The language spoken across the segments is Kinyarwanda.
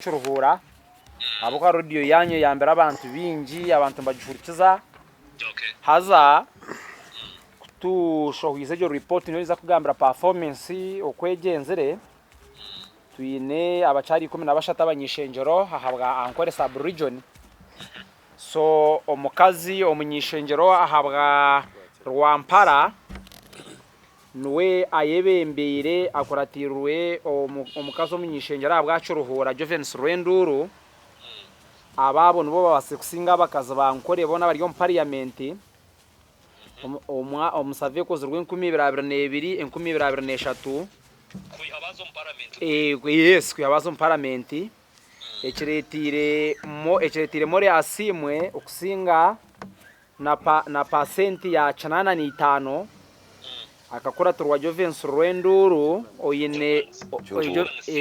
Churuhura abuka radio yanyu yambera abantu bingi abantu mbagihurikiza haza tushohize jo report niza kugambira performance okwegenzere twine abachari 12 abanyishenjero hahabwa Ankole sub region so omukazi omunyishenjero ahabwa Rwampara nuwe ayebembere akoratirwe omukazi omunyishenjero ahabwa Churuhura Jovanice Rwenduru ababo nubo babasekusinga bakaza bankore bona bari mu parliament omusave ko zirwe 2022 2023 yes kuyabazo mu parliament ekiretire more asimwe okusinga na pasenti ya 85 akakora turwa Jovanice Rwenduru oyine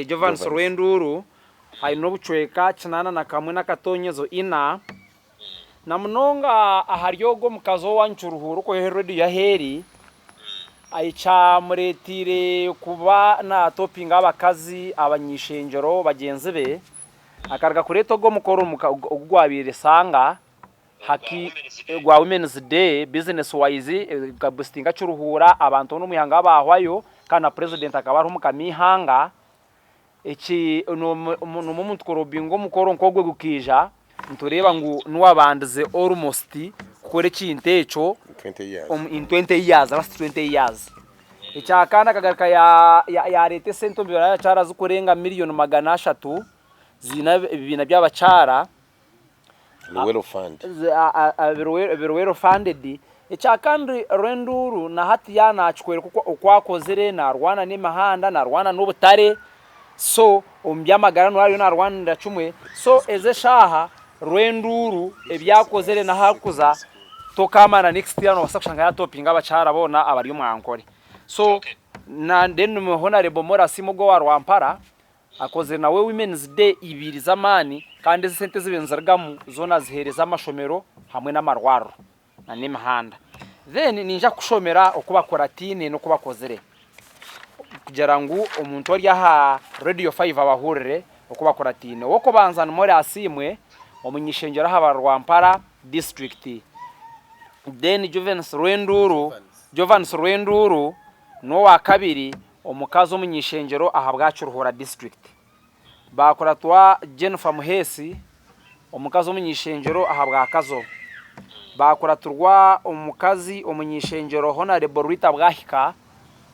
Jovanice Rwenduru haino buchweka 81 na katonyezo ina na munonga aharyogo mukazo wanchuruhuru ko heredi ya heri aicha muretire kuba na topping abakazi abanyishenjero bagenzi be akarga kureto go mukoro ugwabire sanga haki gwa Women's Day business wise gabustinga churuhura abantu no muyanga bahwayo kana president akabaru mukamihanga eki no muntu korobingo mukoro nkogwe gukija ntureba ngo nuwabandize almost kukore kintecho 20 years in 20 years last 20 years ecyakana kagarika ya leta sento mbira cyara zukurenga miliyoni 300 zina bibina by'abacara Well fund well funded ecyakandi Rwenduru na hati yana achikwere kuko okwakozere na Rwana n'imahanda na Rwana n'ubutare so ombyamagara no na Rwanda chumwe so eze shaha Rwenduru ebyakozere na hakuza tokamana next year no basakushanga ya topping abacara bona abari mu Ankole so na ndenu honorable Morasi mugo wa Rwampara akoze nawe Women's Day ibiri zamani kandi sente zibenzargamu zona zihereza amashomero hamwe n'amarwaro na n'imahanda then ninja kushomera okubakora tine no kubakozere kugira ngo umuntu wari aha radio 5 abahurire okubakora tine woko banzana muri asimwe omunyishengera haba Rwampara district then Jovanice Rwenduru no wa kabiri omukazi omunyishengero ahabwa Churuhura district bakora twa Jennifer Muhesi omukazi omunyishengero ahabwa akazo bakora turwa omukazi omunyishengero honorable Rita Bwahika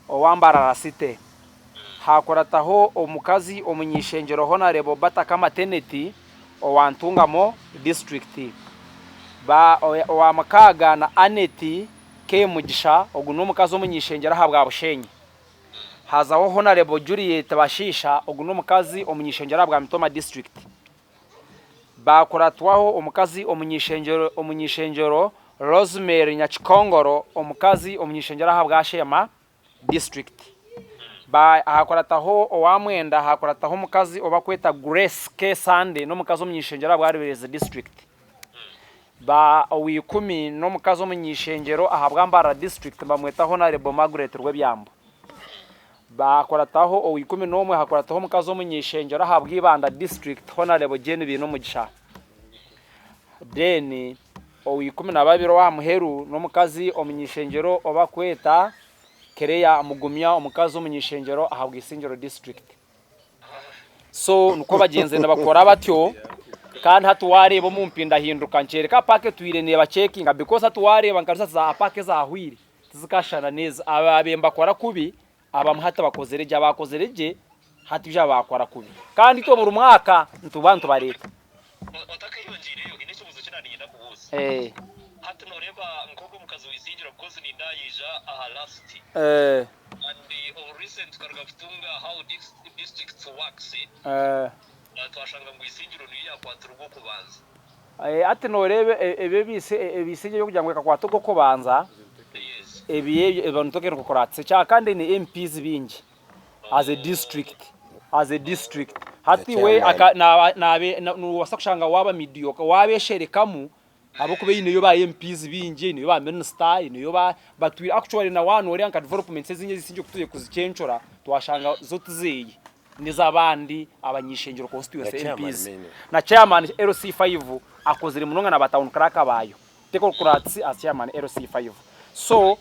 owambara rasite hakora taho omukazi omunyishengero honorable Bataka maternity owantungamo district ba wa makaga na Aneti ke mugisha oguno mukazo omunyishengero ahabwa Bushenyi hazaho honorable Juliet Bashisha oguno mukazi omunyishengero ahabwa Mitoma district bakora twaho omukazi omunyishengero Rosemary Nyachikongoro omukazi omunyishengero ahabwa Shema district ba hakora taho owamwenda hakora taho mukazi obakweta Grace K Sunday no mukazi omunyishengero ahabwa Rweza district ba owikumi no mukazi omunyishengero ahabwa Mbara district bamweta honorable Margaret Rwebyambo bakora taho owikumi nomwe hakora taho mukazi omunyishengero ahabwa Ibanda district honorable Jeni no mugisha then owikumi nababiro wa muheru no mukazi omunyishengero obakweta Kereya Mugumya omukazi omunyishengero ahabwa Isingiro district so nuko bagenze nabakora batyo kandi hatuwareba mu mpinda hinduka ncereka pake twirene bacheckinga because hatuwareba nkarusa za pake za hwire tizikashana neza ababemba kora kubi abamuhata bakozereje abakozereje hati bya bakora kubi kandi to mu mwaka ntubantu bareta otakayongireyo inecho muzo kinaninyina kubuza hati noreba nkoko mukazi wisingiro because ni ndayija aha last and the recent karagafutunga how districts works twashanga ngo isingiro ni yakwaturwa kubanza ati norebe ebe bisije yo kugira ngo kakwaturwa kubanza ebiye abantu tokero kokoratse cya kandi ni MPs bingi as a district hati we nabe nuwasakushanga waba midioka wabesherekamu abo kube yine yo ba MPs bingi niyo ba minister niyo ba batwira actually na one ori anka development sezinye zisinje kutuye kuzicenchora twashanga zo tuzeye nizabandi abanyishengero constituency MPs na chairman LC5 akozere munonga na batawun kraka bayo teko kuratsi as chairman LC5 so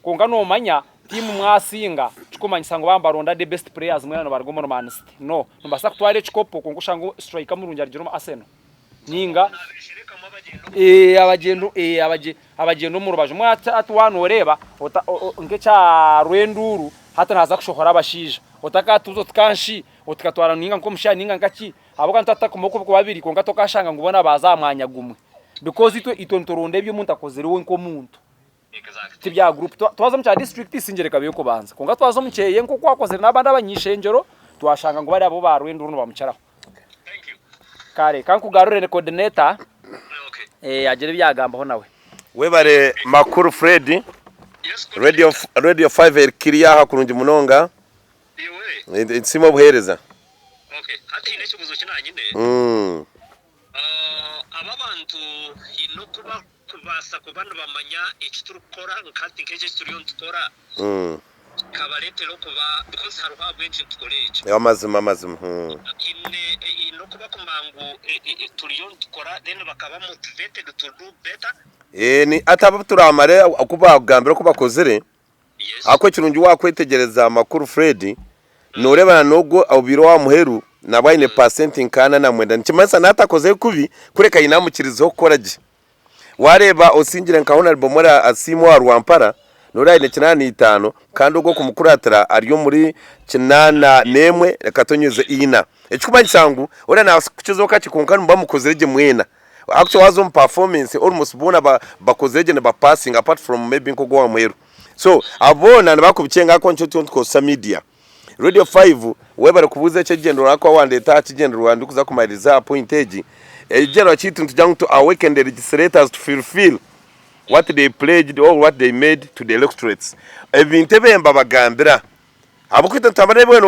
konga no manya timu mwasinga chikomanyisa ngo bambaronda the best players mwana bargomo Man City no mbasa kutware chikopo kongushango striker murunja rigiro Arsenal ninga abagendo mu rubaje mwata atwano reba ngecha rwenduru hata naza kushohora abashija otaka tuzo tkanshi otikatwara ninga nko musha ninga ngaki aboka ntata kumoko ko babiri konga tokashanga ngubona bazamwanya gumwe because itontoronde byo muntu akozere we nko muntu tibya group twaza mu cha district singere kabiyo ko banza konga twaza mu cyeye nko kwakozere nabandi abanyishenjero twashanga ngo bari abo barwenduru no bamucaraho kare kankugarurene coordinator agere byagambaho nawe webare makuru Fred radio 5 kiriya hakurunje munonga insimo buhereza hati ine kibuzo kinanyine aba bantu ino kuba kubasa kubana bamanya ikiturukora nkati nkeje turiyo tukora kabaretero kuba because haruha bwenje tukoreje amazima ino kuba kumangu turiyo tukora then bakaba motivated to do better ni ataba turamare akuba gambira ko bakozere akwe kirungi wakwetegereza amakuru Fred norebana nogo abiro wa muheru nabaine percent nkana na mwenda nchimasa natakoze kubi kureka inamukirizo koraje wareba osingire nkahona albumora asimo wa Rwampara noraine 85 kandi ugo kumukuratira ariyo muri 84 rekatonyeze ina ekikuba nsangu ora na kukizoka kikunkana bamukozereje mwena actually was on performance almost bona bakozereje ne ba passing apart from maybe nko gwa mweru so abona nabakubicenga ko ncho ko media radio 5 webare kubuze cyo gendo rako wande tachi gendo rwanda kuza kumariza pointage ejero chitu tujangu to awaken the legislators to fulfill what they pledged or what they made to the electorates ebinte bemba bagambira abukwita ntamare bwe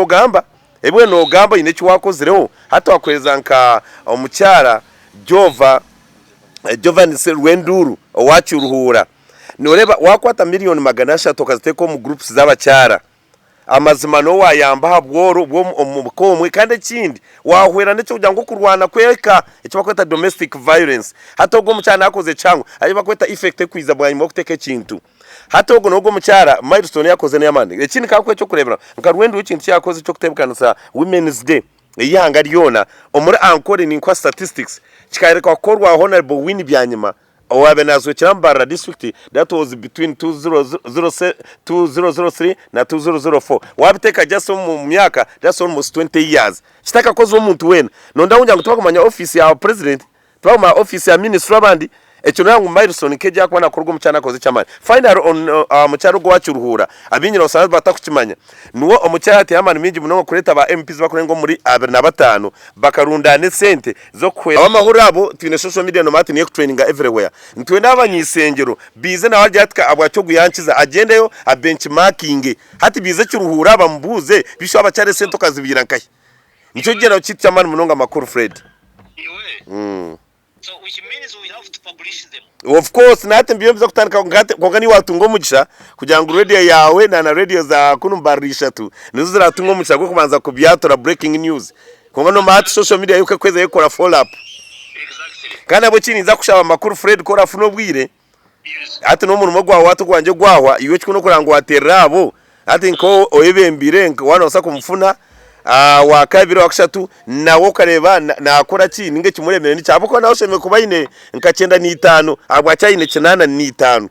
no gamba ine kiwakozireho hata wakweza nka omucyara Jovanice Rwenduru owachi uruhura noreba wakwata miliyoni 300 tokaziteko mu groups z'abacyara amazima no wayamba habworo bwo umukomwe kandi kindi wahwera ndetse kujya ngo kurwana kweka icyo bakweta domestic violence hata ubwo mucyana yakoze cyangu ayo bakweta effect kwiza bwa nyuma kuteke kintu hata ubwo nubwo mucyara milestone yakoze n'yamande ikindi kakwe cyo kurebera nkarwendo ikintu cyakoze cyo kutebukana sa women's day iyanga ryona omuri Ankole ni kwa statistics kikarekwa korwa honorable win byanyuma owabe nazo kirambara district that was between 2003 na 2004 wabiteka just mu myaka just almost 20 years kitaka kozo umuntu wena nonda unja ngo tubakumanya office ya president tubakuma office ya minister abandi echo nangu milestone keje akwana korwa mucyana koze cyamani final on mucyaro gwa cyuruhura abinyira usanzwe batakukimanya nuwo omucyati yamani mingi munongo kureta ba MPs bakurengo muri 25 bakarundane sente zo kwera abamahurabo twine social media no mati niyo training everywhere ntwe n'abanyisengero bize na wajyatka abwacyo guyankiza agendeyo a benchmarking hati bize cyuruhura bambuze bisho abacyare sente kazibira nkaye nicyo gera ukitya mani munongo makuru Fred so which means we have to publish them of course nate mbiyo biza kutandika ngani watungo mugisha kugira ngo radio yawe na radio za kunumbarisha tu nizo ziratungo mugisha ko kubanza kubyatora breaking news konga no mati social media yuko kweza yekora follow up exactly kana abo kiniza kushaba makuru Fred kora funo bwire ati no muntu mogwa watu kwanje gwahwa iwe kikuno kurango waterabo ati nko oyebembire nko wana osako mfuna wa kabiri wa kashatu nawo kareba nakora ki ninge kimuremere ni cyabo ko nawo sheme kuba ine nkacenda ni 5 abwa cyine 85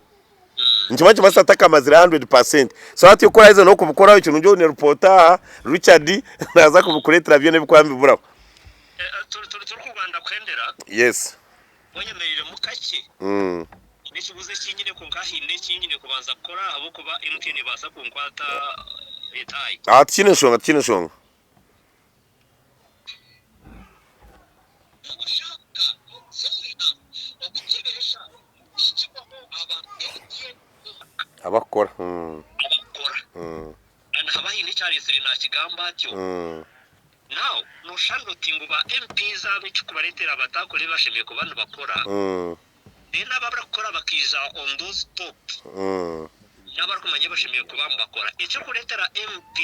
ntimaje basataka mazira 100% so ati ukora izo no kubukora ikintu njo ne reporter Richard naza kubukuretera byo ne bikwambi buraho turi Rwanda kwendera yes bonyemerere mukake nikibuze kinyine ko ngahine kinyine kubanza gukora abo kuba MTN basa kunkwata etai kine shonga abakora habaye n'icyarisi na kigamba cyo now no shando tingo ba MPs abicu kubaretera batakore bashimiye ku bantu bakora dena babrakora bakiza on those top n'abarakumanye bashimiye ku bantu bakora icyo kuretera MP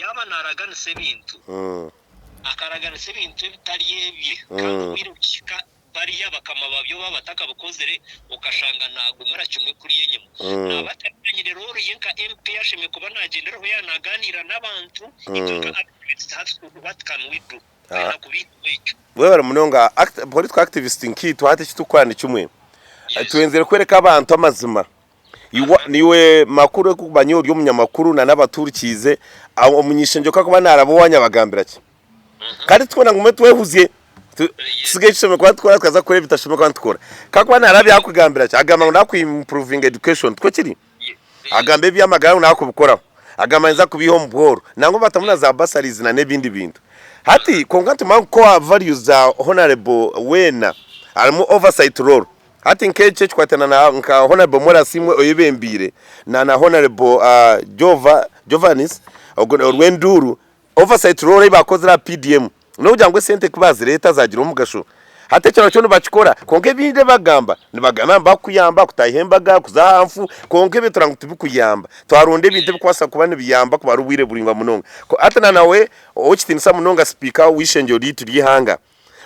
yaba naraganise bintu akaraganise bintu bitari yebye kandi wirukika bariya bakama babyo babataka bukozere ukashanga nago mara kimwe kuri yenyemo nabatanye rero yenka MP yashime kuba nagendera ho yanaganira n'abantu ibyo what can we do wewe munonga political activist nkitu hate kitukwana kimwe tuenzere kwereka abantu amazima niwe makuru kubanyo ryo munyamakuru na nabaturikize umunyishenjo kako narabowanya bagambira ki kandi tubona ngo twehuziye tusigaye cyome kwa twara twaza kure bitashome kwa tukora kako narabi yakugambira ki agamba ngo nakwi improving education twe kiri agambe byamagara nakubukora agamba nza kubiho mboro nango batamuna za basaries na nebindi bintu hati kongantu manko values za honorable wena almu oversight role hati nkeche kwatana na nka honorable mora simwe oyebembire na honorable Jovanice Rwenduru oversight role ibakozera PDM no ujangwe sente kubazi leta zagira umugasho hate cyane cyo bakikora konke binde bagamba nibagamba bakuyamba kutahembaga kuzahamfu konke beturanga tubikuyamba twaronde binde kwasa kubana biyamba kubaru bwire buringwa munonga ko atana nawe okitinisa munonga speaker wishenjo litu lihanga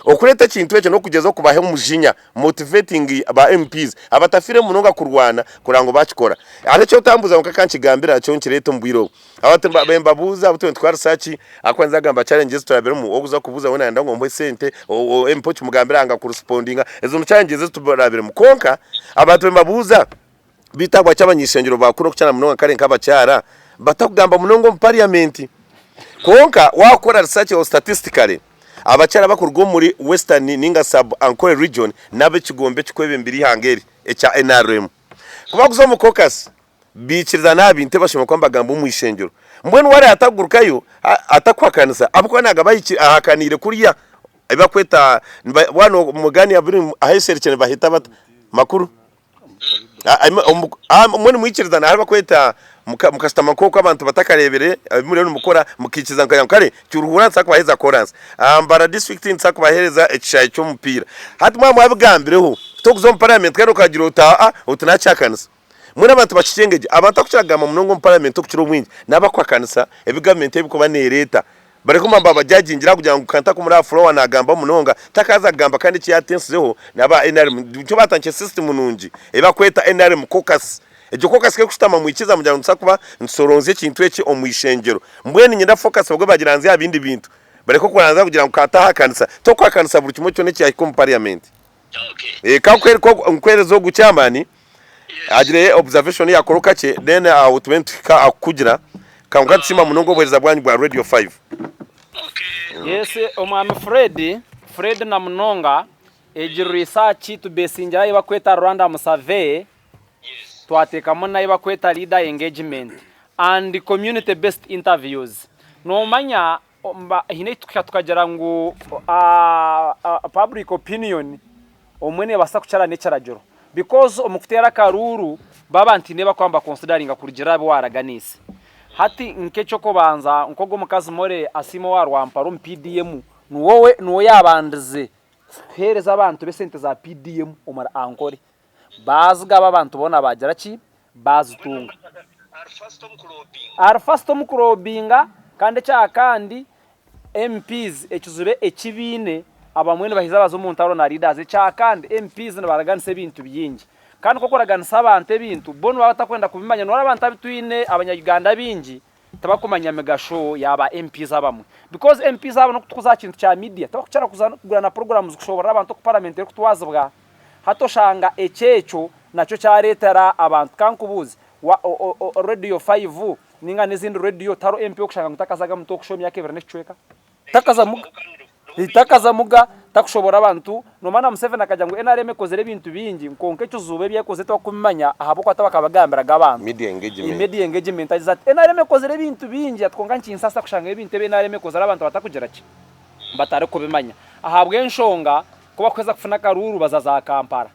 okureta kintu cyo no kugeza kubahe mujinya motivating aba MPs abatafire munonga kurwana kurango bakikora ate cyo tambuza nkakanchigambira cyo nkireto mbwiro abatemba bembabuza abuto twara sachi akwanza gamba challenges turabere mu oguza kubuza wona ndango mbo sente o MP mugambira anga correspondinga ezo challenges turabere mu konka abantu bembabuza bitagwa cyabanyishengero bakuru cyana munonga kare nkabacyara batakugamba munongo mu parliament konka wakora research o statistically abacyara bakurwo muri Western ninga sub Ankole region nabe kigombe kikwebe mbiri hangeri echa NRM kuba kuzomu caucus bikiriza nabinte bashima kwamba gambo mu ishengero mbwene wari atagurukayo atakwakanisa abukwa naga bayiki ahakanire kuriya ibakweta wano mugani abiri ahesere cyane bahita bata makuru mwene mwikiriza na bakweta mukastama koko abantu batakarebere muri no mukora mukikiza nkare cyuruhura nsakwa heza chorus ambara district nsakwa hereza echaye cyo mupira hati mwa mwabigambireho tokuzo mu parliament kero kagira utunachakanisa muri abantu bakicengeje abantu akucagama munongo mu parliament okukiro mwingi nabakwakanisa ebigamenti ebikuba ne leta bareko mamba bajajingira kugira ngo kanta kumura flow anagamba munonga takaza gamba kandi cyatenseho naba NRM cyo batanche system nungi ebakweta NRM caucus ejo caucus ke kustama muikiza mujya nsakuba nsoronze kintu eki omwishengero mbweni nyenda focus bwo bagiranze abindi bintu bareko kuranza kugira ngo kata hakanisa to kwakanisa buri kimwe cyo ne cyahiko mu parliament kakwere ko nkwerezo gucyamani agire observation yakoroka cye then outwentika akugira kangatsima munongo bweza bwanyu bwa radio 5 yes omwami Fred na munonga ejiri research tubesingira ibakweta Rwanda survey twatekamo na ibakweta leader engagement and community based interviews no manya hine tukagera ngo public opinion omwene basakucara necarajoro because omukutera karuru babanti neba kwamba considering kurugira abo waraganise hati nkecho ko banza nkogo mukazi more asimo warwamparo PDM nuwo yabandize hereza abantu besente za PDM omara Ankole bazga babantu bona bagera ki bazutunga arfastom kurobinga kandi cyakandi MPs ekizure ekibine abamwene bahiza bazo muntaro na leaders cyakandi MPs nabaraganise bintu byingi kandi koko raganisa abantu bintu bono batakwenda kubimanya no abantu abitwine abanyaganda bingi tabakumanya megashow yaba MPs abamwe because MPs abo no kutuza kintu cya media tabakucara kugura na programs kushobora abantu ku parliament kutwazabwa hatoshanga echecho nacho cya leta abantu kankubuzi radio 5 ninga n'izindi radio taro MP okushanga mutakazaga mutokushomya kevere n'icweka takaza muga takushobora abantu no mana Museveni akajya ngo NRM kozere bintu bingi nkonke cyuzube byakoze to kumanya ahabo kwata bakabagambiraga abantu media engagement azat NRM kozere bintu bingi atkonga nsasa kushanga ibintu be NRM kozera abantu batakugera ki batare ko bimanya ahabwe nshonga kuba kweza kufuna karuru bazaza Kampala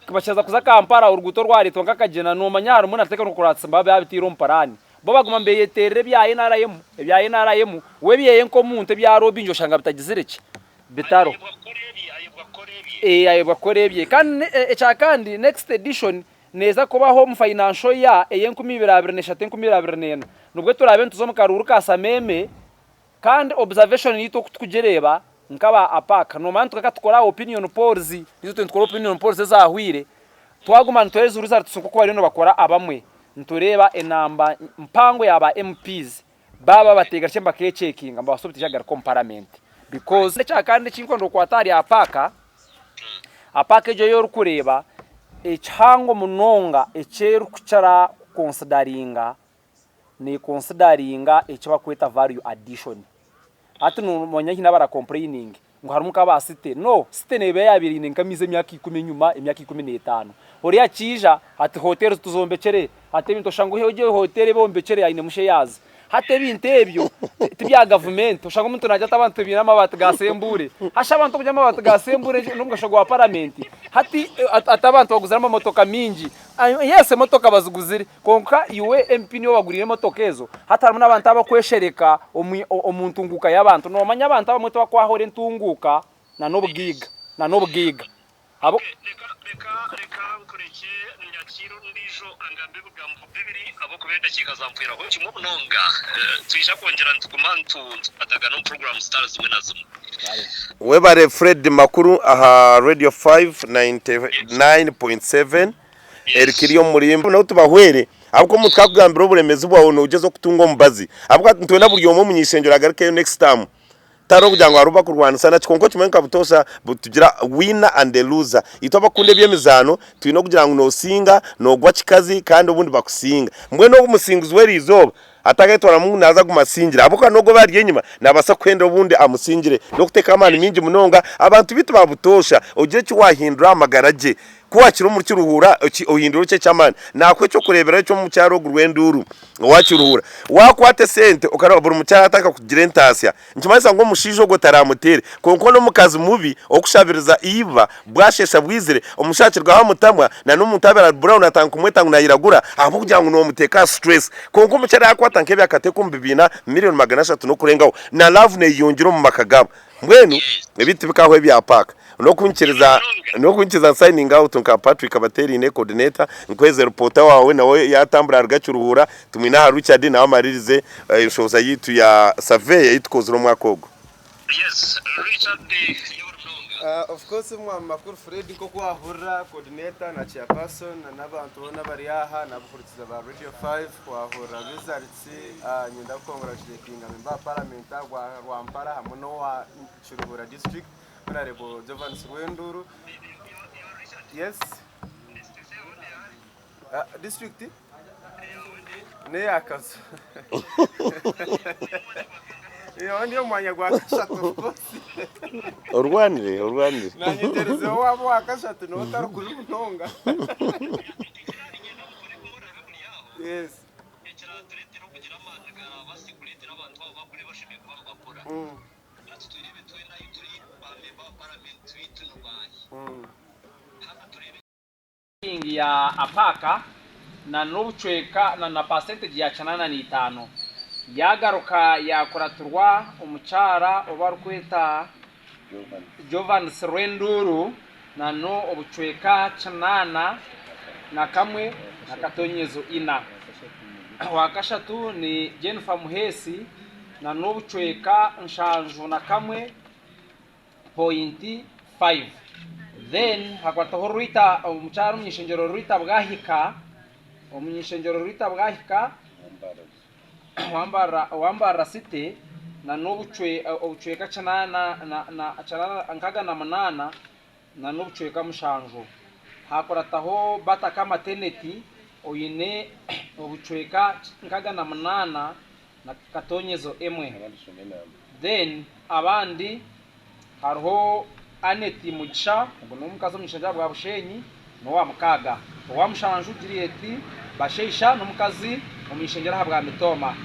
kubacheza kuza Kampala uruguto rwari tonga kagena no manyaro muna ateka no kuratsa mbabe abitiro mparani bo baguma mbeye terre bya NRM we biye nko munte bya robinjo shanga bitagizireki bitaro ayo bakorebye kandi kandi next edition neza kuba home financial ya 2024 nubwo turabe tuzo mu karuru ka Sameme kandi observation yito kutugereba nkaba apaka no man tukakora opinion polls nizo tukora opinion polls zahwire twaguma ntoreza uruza tusuko ko bari no bakora abamwe ntureba enamba mpango yaba MPs baba batega chemba ke checking amba basobiti jagar comparament because cha kandi chinkondo kwatari apaka jo yor kureba echango munonga echeru kuchara consideringa ni consideringa echiba kweta value addition ati no monyanki nabara complaining ngo harumuka basite no site nebe yabiri nkamize myaka 10 nyuma imyaka 15 uriya kija ati hotel tuzombekere ati bintu shango heje hotel bombekere ayine mushe yazi hate bintebyo tibya government ushango muntu najya tabantu bina mabati gasembure hasha abantu kujya mabati gasembure nubwo shogo wa parliament hati atabantu baguzira motoka mingi yese motoka bazuguzire konka iwe MP niyo bagurire motoka ezo hata harimo nabantu abakweshereka omuntu nguka yabantu no manya abantu abamwe twahore ntunguka na nobwiga abo reka kureke nyakiro ndijo angambe bugambo bibiri abo kubenda kikazampfira ho kimunonga twisha kongera ntugumantu ataga no program stars zimwe na zimwe webare Fred makuru aha radio 599.7 erikiriyo murimbo no tubahwere abwo mutkagambira uburemezi bwawo no ugezo kutunga mbazi abwo ntwe naburyo mu munyishengero agaruke next time taro kugira ngo aruba kurwana sana kikonko kimenka butosha butugira winner and the loser ito bakunde byemizano twino kugira ngo no singa no gwa kikazi kandi ubundi bakusinga mwe no umusingizi weri izoba atagaitwara mu naza kumasingira abuka nogo bari yenyuma nabasa kwenda ubundi amusingire no kuteka amani mingi munonga abantu bitu babutosha ugire ki wahindura amagaraje kuwakira umukiruhura ohindura cyo cyamani nakwe cyo kurebera cyo mu cyaro gurwenduru wakiruhura wakwate sente ukarabura mu cyaro ataka kugira entasya nkimaza ngo mushijo go taramutere konko no mukazi mubi okushabiriza iva bwashesha bwizire umushakirwa ha mutamwa na n'umutabera brown atanka umweta ngo nayiragura abo kugira ngo no muteka stress konko mu cyaro yakwatanke byakate kumbibina million 300 no kurengaho na love ne yongiro mu makagabo mwenu ebiti bikahwe byapaka no kunkiza signing out nka Patrick Abateri ne coordinator nkweze reporter wawe nawe yatambura argacuruhura tumina Richard na amaririze inshoza yitu ya survey yitkozero mwakogo. Yes Richard of course mwa makuru Fred ko kwahura coordinator na chairperson n'abantu bona bari aha nabukurikiza ba Radio 5 kwahura Reserch nyinda congratulating member parliament wa Mpara hamuno wa Churuhura district Honorable Jovanice Wenduru. Yes. District? Ne akazi. Iyo ndiyo mwanya gwa kashatu rwose. Urwanire. Nanyitereze wabo wakashatu no tarukuri munonga. Yes. Ya apaka na n'ubucweka na percentage ya 95 yagaruka yakuraturwa umucara obarukweta Jovanice Renduru na no obucweka 9 na kamwe na katonyezo ina wakashatu ni Jennifer Muhesi na n'ubucweka nshanju na kamwe point 5 then hakwataho ruita umucharo munyishengero ruita bwahika wambara site na nobucweka canana na canana ankaga na manana na nobucweka mushanjo hakorataho bataka maternity oyine obucweka nkaga na manana na katonyezo emwe then abandi hariho Aneti Mugisha ngo n'umukazo mwishanja bwa Bushenyi no wa mukaga wa mushanju Juliet basheisha n'umukazi umwishengera bwa Mitoma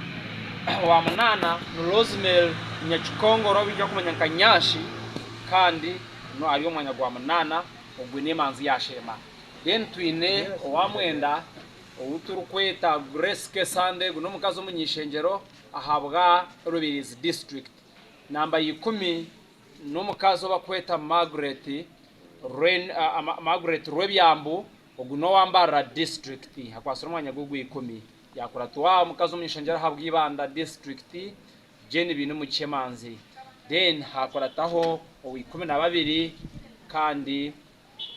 wa munana no Rosemary Nyakikongo ro bijya kumenya nyashi kandi no ariyo mwanya gwa munana ubwo ne manzi yashema then twine wa mwenda uturukweta Grace Kesande ngo n'umukazo mwishengero ahabwa Rubirizi district namba 10 n'umukazo bakweta Margaret Rwebyambu uguno wambara district hakwasura mwanya gugwi 10 yakuratwa omukazi omunyeshenjero habwibanda district jeni bintu mu Chemanzi then hakorataho owi 12 kandi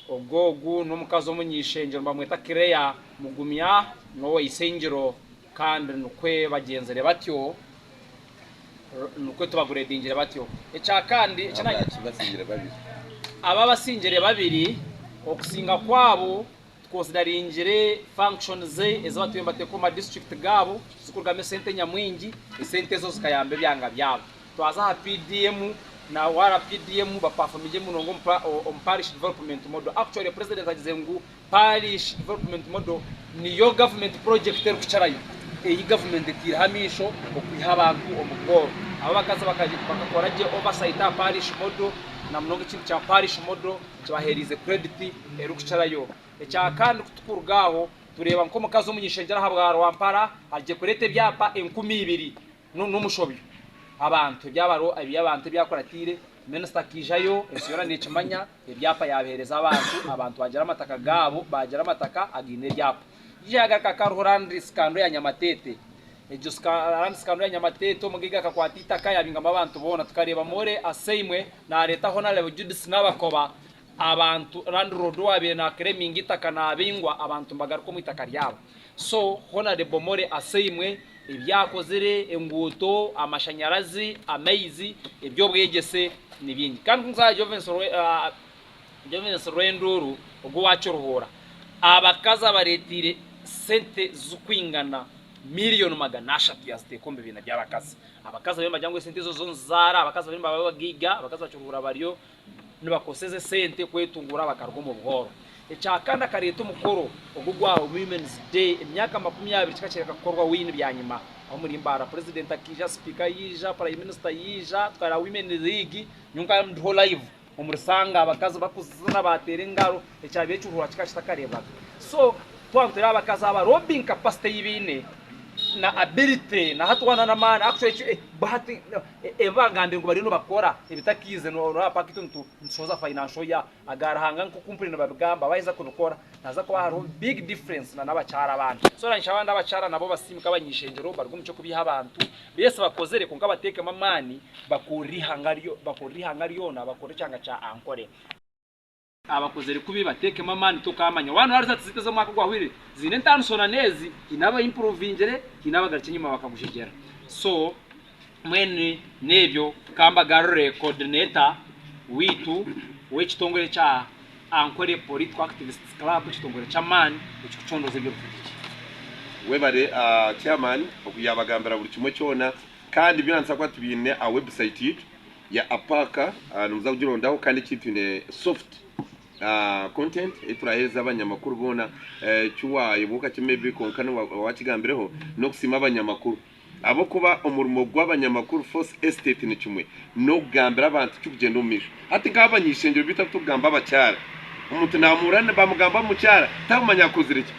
ogogu n'omukazi omunyeshenjero bamweta Kireya mugumya no isenjero kandi nukwe bagenzere batyo nukwe tubaguredingire batyo echa kandi basingire babiri aba basingire babiri okusinga kwabo twosidaringire functions ezo batuyemba tekoma district gabo zikurgame sente nyamwingi esente zo zikayambe byanga byabo twaza ha PDM na wara PDM ba performije munongo parish development model actually president agizengu parish development model niyo government project erukicharayo iyi government tirhamisho okwiha abantu omugoro aba bakaza bakakora je oversight ya parish model na mnogo kintu cha parish model cyabaherize credit erukicharayo echa kandi kutukurgaho tureba nko mukazo munyishenjera habwa Rwampara aje kurete byapa 12 n'umushobyo abantu byabaro abantu byakoratire minister kijayo esiyora n'ikimanya ibyapa yabereza abantu bagira amataka gabo bagira amataka agine byapa yaga kakaruhurandi skando ya Nyamatete ejo skando ya Nyamatete omugiga kakwatita kayabinga abantu bona tukareba more aseimwe na leta hona level judice nabakoba abantu land road wabe na kremingi takana abingwa abantu mbagaruko mwitaka ryabo so hona de bomore aseimwe ibyakozere enguto amashanyarazi amaizi ibyo bwegese nibindi kandi nza Jovanice Rwenduru ubwo wacuruhura abakaza baretire sente zukwingana miliyoni 300 yazitekombe bina byabakaza abakaza bemba jangwe sente zo zonzara abakaza bemba babagiga abakaza bacuruhura bariyo nibakoseze sente kwetungura bakarwo mu bworo echakanda kareto mukoro ogugwa Women's Day emyaka 20 kikaceka korwa win byanyima aho muri mbara president akija speaker yija prime minister yija twara women league nyunga ndo live umursanga abakaza bakuzana batere ngaro echabecuruhura kikashitakareba so twantera abakaza aba robbing capacity yibine na ability na hatwana na man actually bahati evangambe ngo barino bakora ibitakize no rapakito ntuzoza financial ya agarahanga nko company babigamba bayiza kubikora naza ko haro big difference na nabacara abantu so ranisha abandi abacara nabo basimika abanyishenjero barwo cyo kubiha abantu bese bakozere ko ngabateke mamani bakurihangaryo na bakore cyanga cha Ankole abakozere kubi bateke mamani tokamanya wano hari zatizite zo mwaka gwahwire zine ntansona nezi inaba improvingere inaba garce nyuma bakagushigera so mwene nebyo kamba garre coordinator witu wechitongore cha Ankole Political Activists Club chitongore cha man uchichondoze byo webare chairman okuyabagambira buri kimwe cyona kandi byansa kwa tubine a website yitu ya apaka nuza kugirondaho kandi kitune soft content ituraheza abanyamakuru bona cyuwaye buka kimebe konkana wakigambireho no kusima abanyamakuru abo kuba umurimo gw'abanyamakuru force estate ni kimwe no kugambira abantu cy'ugendo misho ati ngabanyishengero bitatu gamba abacyara umuntu namurane bamugamba mu cyara tamanya kuziriki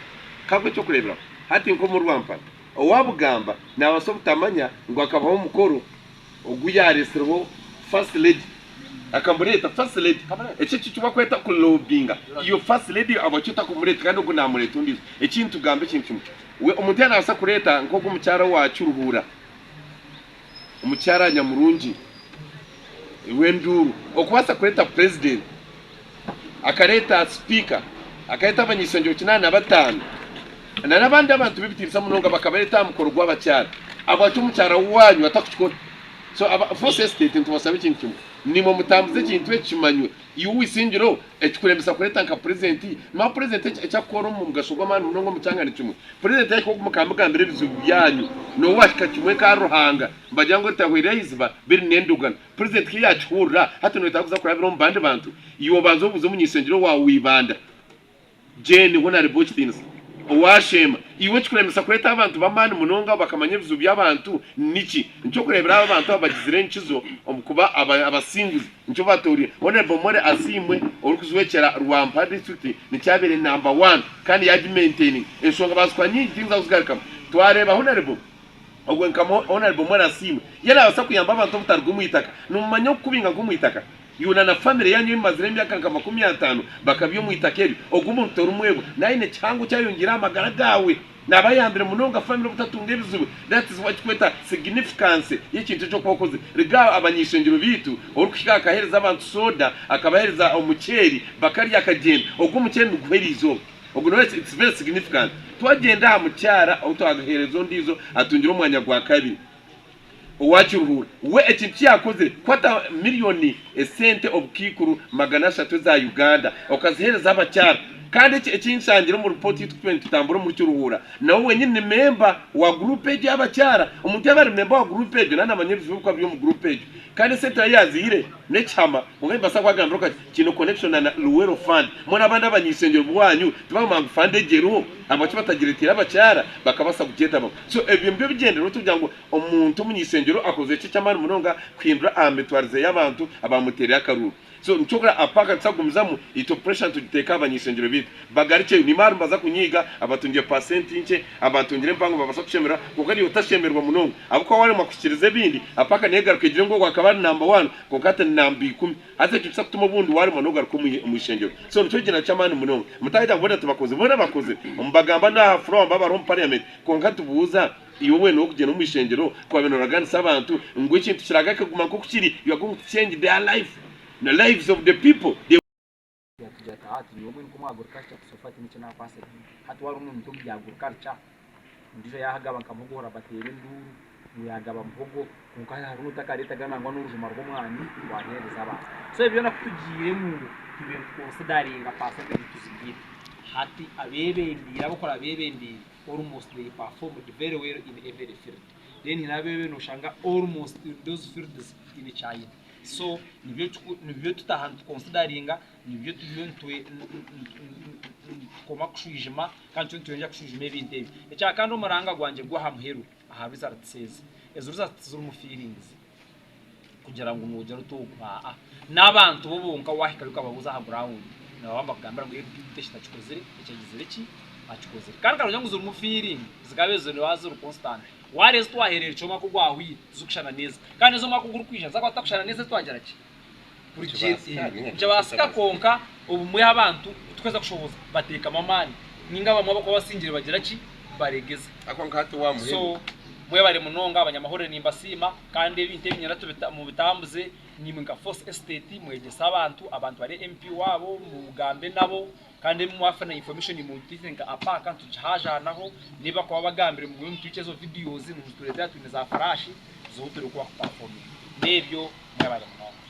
kakwe cyo kurebera hati nko mu Rwampara owabugamba nabasobutamanya ngo akabaho umukoro oguyaresero first lady akamureta first lady eche cyuba kweta ku lobbyinga iyo first lady abacyuta ku mureta kandi ugo namureta undi ekintu gambe kintu we umutana asa kureta nko gumucyara wacu ruhura umucyara nyamurungi wenduru okubasa kureta president akareta speaker akaita abanyisengero 85 na nabandi abantu bibitirisa munonga bakabareta mukoro gwabacyara abacu mucyara wanyu atakuchikora so force estate ntubasaba ikintu nimo mutambuze kintu ekimanywe yuwisingiro ekikuremesa kureta nka president ma president ecyakora mu gasogwa manu munongo mucyangane kimwe president yako kumukambagambire bizubu byanyu no washika kimwe ka ruhanga mbajyango tahwire izba biri nendugana president kiyachura hata no itakuza kurabira mbande bantu iyo banzo buzo munyisengiro wa wibanda jeni wona reboch things owashema iwe kikuremesa kureta abantu bamani munonga bakamanye bizubu by'abantu niki nicyo kurebera abantu abagizire nkizo omukuba abasinguzi nicyo batori wona bomore asimwe orukuzwekera Rwampara district ni cyabere number 1 kandi yaji maintaining ensonga baswa nyingi nzakuzigarika twareba honorable ogwe nkamo honorable more asimwe yera basa kuyamba abantu butarwa umwitaka numanyo kubinga ngumwitaka yuna na family yanyu imazire imyaka nka 50 bakabyo mwitakeri ogumuntu rumwego naine cyangu cyayongira amagara gawe nabayambere munonga family butatunga ibizibu. That is what kweta significance y'ikintu cyo kwakoze riga abanyishengero bitu urukika akahereza abantu soda akabahereza umuceri bakari akagenda ubwo umuceri guherizo ubwo no it's very significant twagenda mu cyara aho twagaherezo ndizo atungira umwanya gwa kabiri uwacyuruhura we ekintu yakoze kwata miliyoni esente obukikuru magana 3 za Uganda okazihereza abacyara kandi ekinsangiro mu report y'itwe tutambura mu cyuruhura nawe wenyine member wa group page y'abacyara umuntu yabari member wa group page nana abanyebivuko byo mu group page kandi seta yazire necama ungaye basa kwagambira kino connection na Luwero Fund mona abandi abanyisengero bwanyu tubamanga fund egero abacu batagiritira abacyara bakabasa kugenda bako so ebyo mbyo bigendero tugira ngo umuntu munyisengero akoze iki cyamana munonga kwindura ametwarize y'abantu abamuterera akaruru so nchokora apaka tsagumizamu ito pressure tugiteka abanyisengero bita bagarice ni maru baza kunyiga abatungiye percent inche abatungire mpango babasa kushemera kuko ari utashemerwa munonga abuko wari makukirize bindi apaka negaruke gire ngo gwakabari number 1 kokata number 10 ase kitsa kutuma bundi wari manoga ko umishengero so nico gina cyamani munonga mutahita mbona tubakoze bona bakoze umbagamba na from baba rom parliament konkatu buza iyo we no kugena umishengero kwa bino raganisa abantu ngo ikintu kiraga kuguma ko kukiri you are going to change their life the lives of the people ndizo yahagaba nkamugora batere nduru muyagaba mvugo kunkaya haruta kareta ganangwa n'urujuma rw'umwani wahereza abantu so ibyo nakutugire mu ibintu considering percent tuzigira hati abebendira bakora abebendira almost they performed very well in every field then inabebe no shanga almost in those fields in China so nibyo tutahantu consideringa nibyo tuyontwe koma kushijima kandi tuyontwe kushijima ibintu ebi echa kandi umuranga gwanje gwa hamheru aha Reserch says ezo results zuru mu feelings kugira ngo umujya rutugwa n'abantu bobonka wahikaruka babuza ha ground nabamba kugambira ngo ibiteshita chikozere ecyagize iki achikozere kandi karujya ngo zuru mu feeling zikabezo ne wazuru constant wari twaherera cyo makugwa hwi zukushana neza kandi zo makuguru kwisha zako takushana neza twagera ki burije basika konka ubu muri abantu tweza kushoboza bateka mamani ninga bamabako basingire bagira ki baregeze ako nkati wa muhe so mwe bari munonga abanyamahoro nimbasima kandi ibinte binyaratu mu bitambuze ni mwinga force estate mwegesa abantu bari MP wabo mu Bugambe nabo kandi mwafana information mu tithenga apaka tujahaja naho niba kwa bagambire mu bintu tucezo videos mu tureta tuneza farashi zo turi kwa performing nebyo mwabari munonga